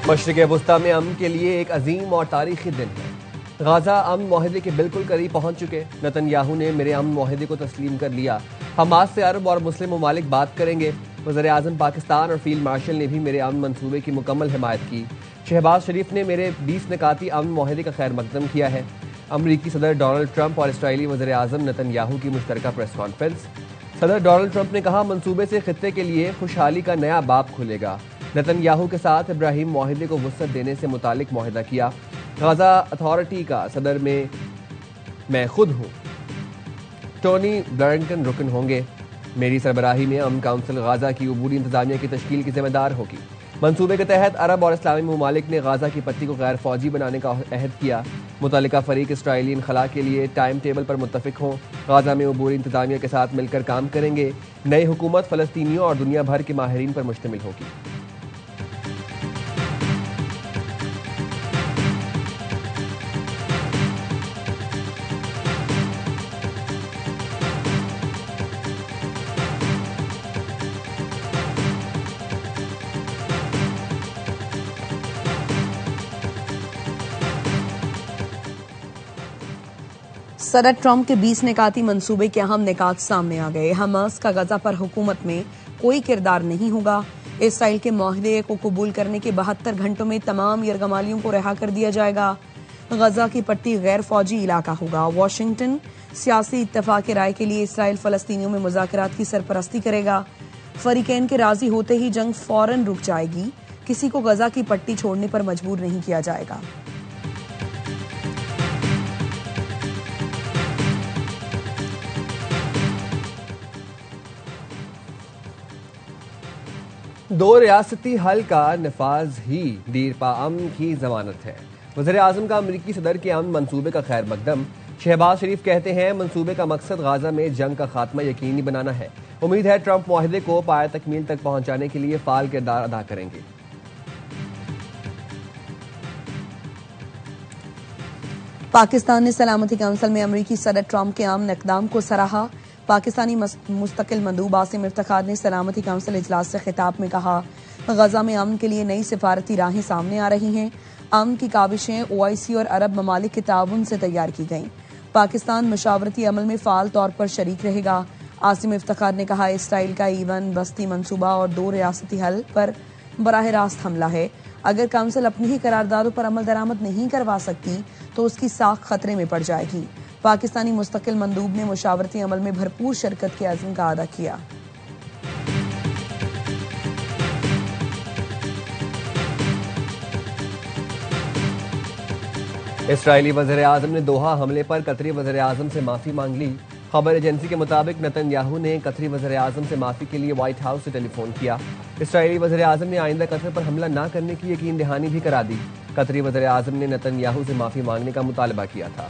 मशरिक़ वुस्ता में अमन के लिए एक अजीम और तारीखी दिन है। गाजा अमन माहिदे के बिल्कुल करीब पहुंच चुके। नेतन्याहू ने मेरे अमन माहिदे को तस्लीम कर लिया। हमास से अरब और मुस्लिम ममालिक बात करेंगे। वज़ीर-ए-आज़म पाकिस्तान और फील्ड मार्शल ने भी मेरे अमन मंसूबे की मुकम्मल हिमायत की। शहबाज शरीफ ने मेरे 20 निकाती अमन माहिदे का खैर मकदम किया है। अमरीकी सदर डोनाल्ड ट्रंप और इसराइली वज़ीर-ए-आज़म नेतन्याहू की मुश्तरका प्रेस कॉन्फ्रेंस। सदर डोनाल्ड ट्रंप ने कहा, मंसूबे से खित्ते के लिए खुशहाली का नया बाब खुलेगा। नेतन्याहू के साथ इब्राहिम माहिदे को वुसअत देने से मुतालिक माहिदा किया। गाजा अथॉरिटी का सदर में मैं खुद हूँ। टोनी ब्लिंकन रुकन होंगे। मेरी सरबराही में अमन काउंसिल गाजा की अबूरी इंतजामिया की तश्कील की जिम्मेदार होगी। मंसूबे के तहत अरब और इस्लामी ममालिक ने गाजा की पट्टी को गैर फौजी बनाने का अहद किया। मुतल्लिका फरीक इसराइली इनखला के लिए टाइम टेबल पर मुत्तफिक हों। गाजा में अबूरी इंतजामिया के साथ मिलकर काम करेंगे। नई हुकूमत फलस्तीनियों और दुनिया भर के माहिरीन पर मुश्तमिल होगी। सदर ट्रंप के 20 निकाती मंसूबे के अहम निकात सामने आ गए। हमास का गजा पर हुकूमत में कोई किरदार नहीं होगा। इसराइल के माहिदे को कबूल करने के 72 घंटों में तमाम यरगमालियों को रिहा कर दिया जाएगा। गजा की पट्टी गैर फौजी इलाका होगा। वाशिंगटन सियासी इत्तफाक राय के लिए इसराइल फलस्तीनियों में मुज़ाकरात की सरपरस्ती करेगा। फरीकैन के राजी होते ही जंग फौरन रुक जाएगी। किसी को गजा की पट्टी छोड़ने पर मजबूर नहीं किया जाएगा। दो रियासती हल का नफाज ही दीर पा अमन की जमानत है। वज़ीर-ए-आज़म का अमरीकी सदर के अमन मंसूबे का खैर मकदम। शहबाज शरीफ कहते हैं, मंसूबे का मकसद गाजा में जंग का खात्मा यकीनी बनाना है। उम्मीद है ट्रंप मुआहदे को पाया तकमील तक पहुंचाने के लिए फाल किरदार अदा करेंगे। पाकिस्तान ने सलामती काउंसिल में अमरीकी सदर ट्रंप के अमन इक़दाम को सराहा। पाकिस्तानी मुस्तकिल मंदूब आसिम इफ्तिखार ने सलामती काउंसिल इजलास से खिताब में कहा, गजा में अमन के लिए नई सिफारती राहें सामने आ रही हैं। अमन की काविशें OIC और अरब ममालिक के ताउन से तैयार की गईं। पाकिस्तान मशावरती अमल में फाल तौर पर शरीक रहेगा। आसिम इफ्तिखार ने कहा, इसराइल का ईवन बस्ती मंसूबा और दो रियासती हल पर बराह रास्त हमला है। अगर काउंसिल अपनी ही करारदादों पर अमल दरामद नहीं करवा सकती तो उसकी साख खतरे में पड़ जाएगी। पाकिस्तानी मुस्तकिल मंदूब ने मुशावरती अमल में भरपूर शिरकत के अज़्म का अदा किया। इसराइली वज़ीर-ए-आज़म ने दोहा हमले पर कतरी वज़ीर-ए-आज़म से माफी मांग ली। खबर एजेंसी के मुताबिक नेतन्याहू ने कतरी वज़ीर-ए-आज़म से माफी के लिए व्हाइट हाउस से टेलीफोन किया। इसराइली वज़ीर-ए-आज़म ने आइंदा कतर पर हमला न करने की यकीन दहानी भी करा दी। कतरी वज़ीर-ए-आज़म ने नेतन्याहू से माफी मांगने का मुतालबा किया था।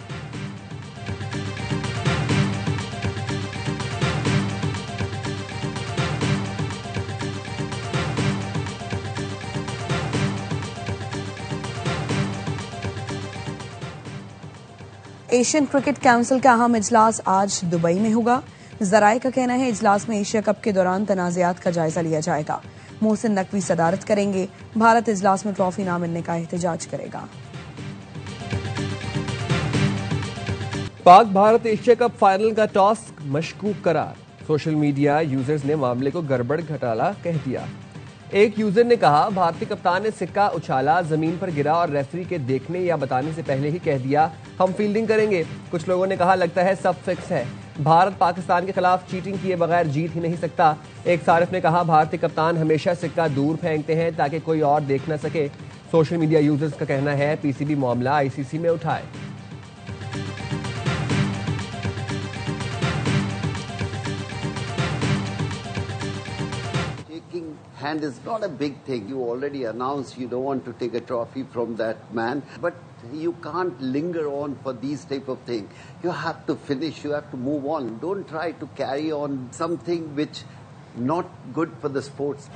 एशियन क्रिकेट काउंसिल का अहम इजलास आज दुबई में होगा। जराये का कहना है, इजलास में एशिया कप के दौरान तनाज़ात का जायजा लिया जाएगा। मोहसिन नकवी सदारत करेंगे। भारत इजलास में ट्रॉफी न मिलने का एहतजाज करेगा। Pak Bharat Asia cup final का टॉस मशकूक करार। सोशल मीडिया यूजर्स ने मामले को गड़बड़ घोटाला कह दिया। एक यूजर ने कहा, भारतीय कप्तान ने सिक्का उछाला, जमीन पर गिरा और रेफरी के देखने या बताने से पहले ही कह दिया हम फील्डिंग करेंगे। कुछ लोगों ने कहा, लगता है सब फिक्स है, भारत पाकिस्तान के खिलाफ चीटिंग किए बगैर जीत ही नहीं सकता। एक सारिफ ने कहा, भारतीय कप्तान हमेशा सिक्का दूर फेंकते हैं ताकि कोई और देख न सके। सोशल मीडिया यूजर्स का कहना है, PCB मामला ICC में उठाए। Hand is not a big thing. You already announced you don't want to take a trophy from that man, but you can't linger on for these type of things. You have to finish, you have to move on. Don't try to carry on something which not good for the sports.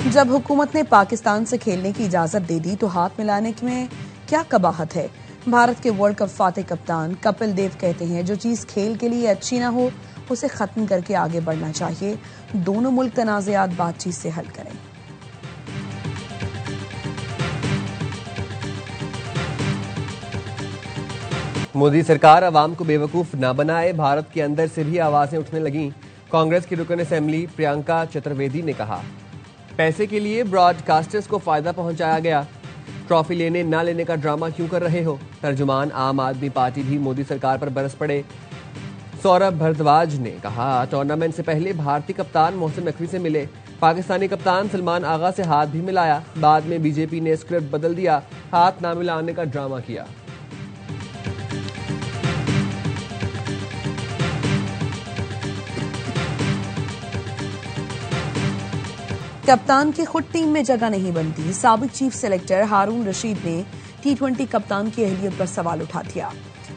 जब हुकूमत ने पाकिस्तान से खेलने की इजाजत दे दी तो हाथ मिलाने में क्या कबाहत है। भारत के वर्ल्ड कप फातेह कप्तान कपिल देव कहते हैं, जो चीज खेल के लिए अच्छी ना हो उसे खत्म करके आगे बढ़ना चाहिए। दोनों मुल्क तनाज़ात बातचीत से हल करें। मोदी सरकार अवाम को बेवकूफ न बनाए, भारत के अंदर से भी आवाजें उठने लगीं। कांग्रेस की रुकन असेंबली प्रियंका चतुर्वेदी ने कहा, पैसे के लिए ब्रॉडकास्टर्स को फायदा पहुंचाया गया, ट्रॉफी लेने न लेने का ड्रामा क्यों कर रहे हो। तर्जुमान आम आदमी पार्टी भी मोदी सरकार पर बरस पड़े। सौरभ भारद्वाज ने कहा, टूर्नामेंट से पहले भारतीय कप्तान मोहसिन नकवी से मिले, पाकिस्तानी कप्तान सलमान आगा से हाथ भी मिलाया, बाद में बीजेपी ने स्क्रिप्ट बदल दिया, हाथ ना मिलाने का ड्रामा किया। कप्तान की खुद टीम में जगह नहीं बनती, साबिक चीफ सेलेक्टर हारून रशीद ने T20 कप्तान की अहलियत पर सवाल उठा दिया।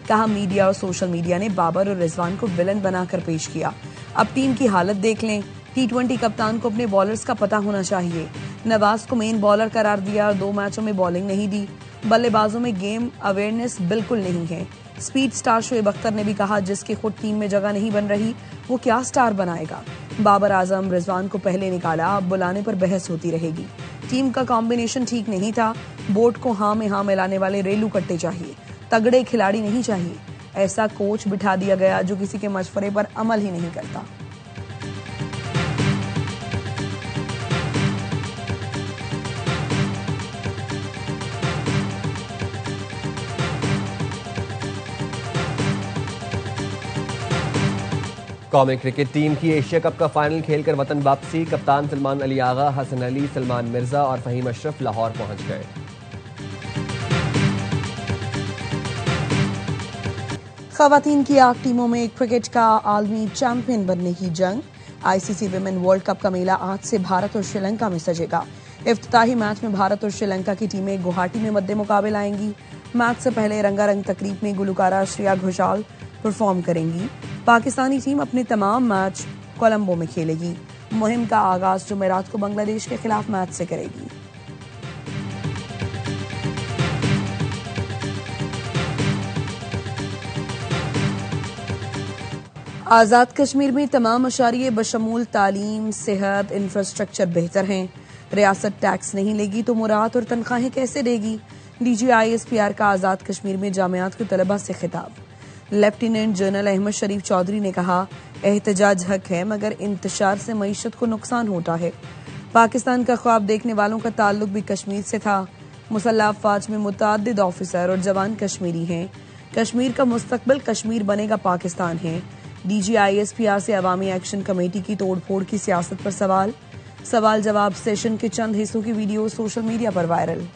कहा, मीडिया और सोशल मीडिया ने बाबर और रिजवान को विलन बनाकर पेश किया। अब टीम की हालत देख लें। T20 कप्तान को अपने बॉलर्स का पता होना चाहिए। नवाज को मेन बॉलर करार दिया और 2 मैचों में बॉलिंग नहीं दी। बल्लेबाजों में गेम अवेयरनेस बिल्कुल नहीं है। स्पीड स्टार शोएब अख्तर ने भी कहा, जिसकी खुद टीम में जगह नहीं बन रही वो क्या स्टार बनाएगा। बाबर आजम रिजवान को पहले निकाला, अब बुलाने पर बहस होती रहेगी। टीम का कॉम्बिनेशन ठीक नहीं था। बोर्ड को हाँ में हाँ मिलाने वाले रेलू कट्टे चाहिए, तगड़े खिलाड़ी नहीं चाहिए। ऐसा कोच बिठा दिया गया जो किसी के मशवरे पर अमल ही नहीं करता। कौमी क्रिकेट टीम की एशिया कप का फाइनल खेलकर वतन वापसी। कप्तान सलमान अली आगा, हसन अली, सलमान मिर्जा और फहीम अशरफ लाहौर पहुंच गए। खवातीन की 8 टीमों में क्रिकेट का आलमी चैंपियन बनने की जंग। आईसीसी विमेन वर्ल्ड कप का मेला आज से भारत और श्रीलंका में सजेगा। इफ्तिताही मैच में भारत और श्रीलंका की टीमें गुवाहाटी में मद्दे मुकाबले आएंगी। मैच से पहले रंगारंग तकरीब में गुलकारा श्रेया घोषाल परफॉर्म करेंगी। पाकिस्तानी टीम अपने तमाम मैच कोलंबो में खेलेगी। मुहिम का आगाज जुमेरात को बांग्लादेश के खिलाफ मैच से करेगी। आजाद कश्मीर में तमाम अशारिये बशमूल तालीम, सेहत, इंफ्रास्ट्रक्चर बेहतर हैं। रियासत टैक्स नहीं लेगी तो मुराद और तनख्वाहें कैसे देगी। DGISPR का आजाद कश्मीर में जामियात के तलबा से खिताब। लेफ्टिनेंट जनरल अहमद शरीफ चौधरी ने कहा, एहतजाज हक है मगर इंतशार से मईशत को नुकसान होता है। पाकिस्तान का ख्वाब देखने वालों का ताल्लुक भी कश्मीर से था। मुसल्लह अफवाज में मुतअद्दिद ऑफिसर और जवान कश्मीरी हैं। कश्मीर का मुस्तकबिल कश्मीर बनेगा पाकिस्तान है। DGISPR से अवामी एक्शन कमेटी की तोड़फोड़ की सियासत पर सवाल जवाब सेशन के चंद हिस्सों की वीडियो सोशल मीडिया पर वायरल।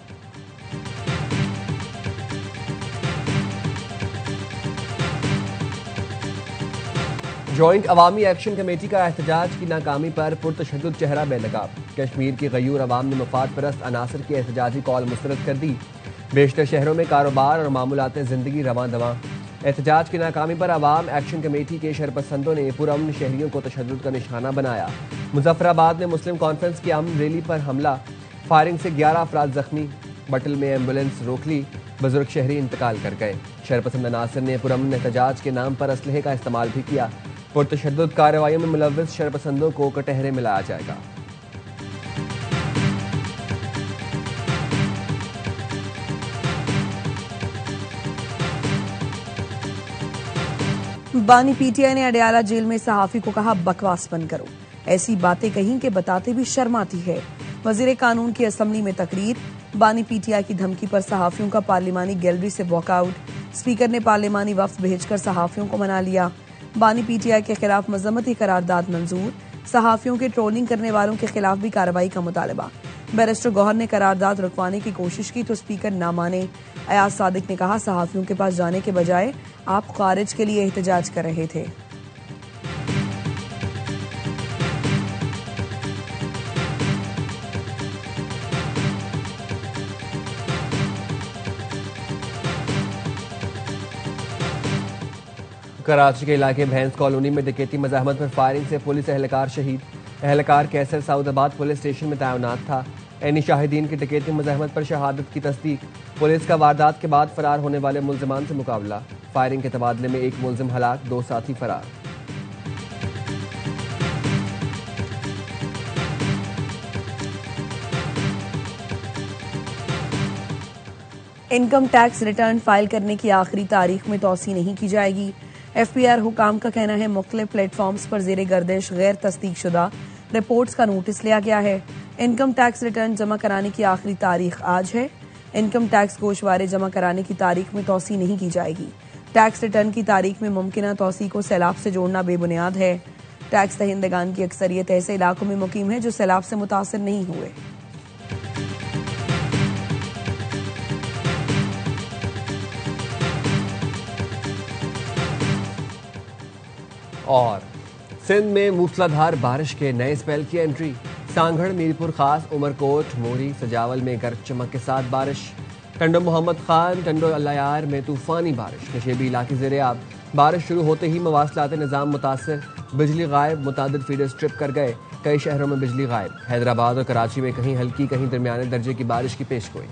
जॉइंट अवामी एक्शन कमेटी का एहतजाज की नाकामी पर पुरतशद्दुद चेहरा बेनकाब। कश्मीर की गयूर अवाम ने मफाद परस्त अनासर की एहतजाजी कॉल मुस्तरद कर दी। बेशतर शहरों में कारोबार और मामूलात जिंदगी रवां दवां। एहतजाज की नाकामी पर अवाम एक्शन कमेटी के शरपसंदों ने पुरअमन शहरियों को तशद्दुद का निशाना बनाया। मुजफ्फराबाद में मुस्लिम कॉन्फ्रेंस की अमन रैली पर हमला, फायरिंग से 11 अफराद जख्मी। बटल में एम्बुलेंस रोक ली, बुजुर्ग शहरी इंतकाल कर गए। शरपसंद अनासर ने पुरअमन एहतजाज के नाम पर असलहे का इस्तेमाल भी किया। पुरतशद्दुद कार्रवाइयों में मुलव्विस शरपसंदों को कटहरे में लाया जाएगा। बानी PTI ने अडयाला जेल में सहाफी को कहा, बकवास बंद करो। ऐसी बातें कहीं के बताते भी शर्म आती है। वजीर कानून की असेंबली में तकरीर। बानी PTI की धमकी पर सहाफियों का पार्लिमानी गैलरी से वॉकआउट। स्पीकर ने पार्लिमानी वफ्द भेजकर सहाफियों को मना लिया। बानी PTI के खिलाफ मजम्मती करारदाद मंजूर। सहाफियों के ट्रोलिंग करने वालों के खिलाफ भी कार्रवाई का मुतालबा। बैरिस्टर गौहर ने करारदाद रुकवाने की कोशिश की तो स्पीकर ना माने। अयाज सादिक ने कहा, सहाफियों के पास जाने के बजाय आप खारिज के लिए एहतजाज कर रहे थे। कराची के इलाके भैंस कॉलोनी में डकैती मज़ाहमत पर फायरिंग से पुलिस एहलकार शहीद। एहलकार कैसर सऊदाबाद पुलिस स्टेशन में तैनात था। एनी शाहिदीन की डकैती मज़ाहमत पर शहादत की तस्दीक। पुलिस का वारदात के बाद फरार होने वाले मुल्जिमान से मुकाबला। फायरिंग के तबादले में 1 मुल्जिम हलाक, 2 साथी फरार। इनकम टैक्स रिटर्न फाइल करने की आखिरी तारीख में तौसी नहीं की जाएगी। FPR हुकाम का कहना है मुख्तलिफ प्लेटफॉर्म्स पर जेर गर्दिश गैर तस्दीक शुदा रिपोर्ट्स का नोटिस लिया गया है। इनकम टैक्स रिटर्न जमा कराने की आखिरी तारीख आज है। इनकम टैक्स गोशवारे जमा कराने की तारीख में तौसी नहीं की जाएगी। टैक्स रिटर्न की तारीख में मुमकिन तौसी को सैलाब से जोड़ना बेबुनियाद है। टैक्स दहिंदगान की अक्सरियत ऐसे इलाकों में मुकीम है जो सैलाब से मुतासर नहीं हुए। और सिंध में मूसलाधार बारिश के नए स्पेल की एंट्री। सांगड़, मीरपुर खास, उमरकोट, मोरी, सजावल में गरज चमक के साथ बारिश। टंडो मोहम्मद खान, टंडो अल्लायार में तूफानी बारिश। नशेबी इलाके ज़ेरे-आब। बारिश शुरू होते ही मवासलात निज़ाम मुतासर। बिजली गायब, मुतादिद फीडर्स ट्रिप कर गए। कई शहरों में बिजली गायब। हैदराबाद और कराची में कहीं हल्की कहीं दरमियाने दर्जे की बारिश की पेशगोई।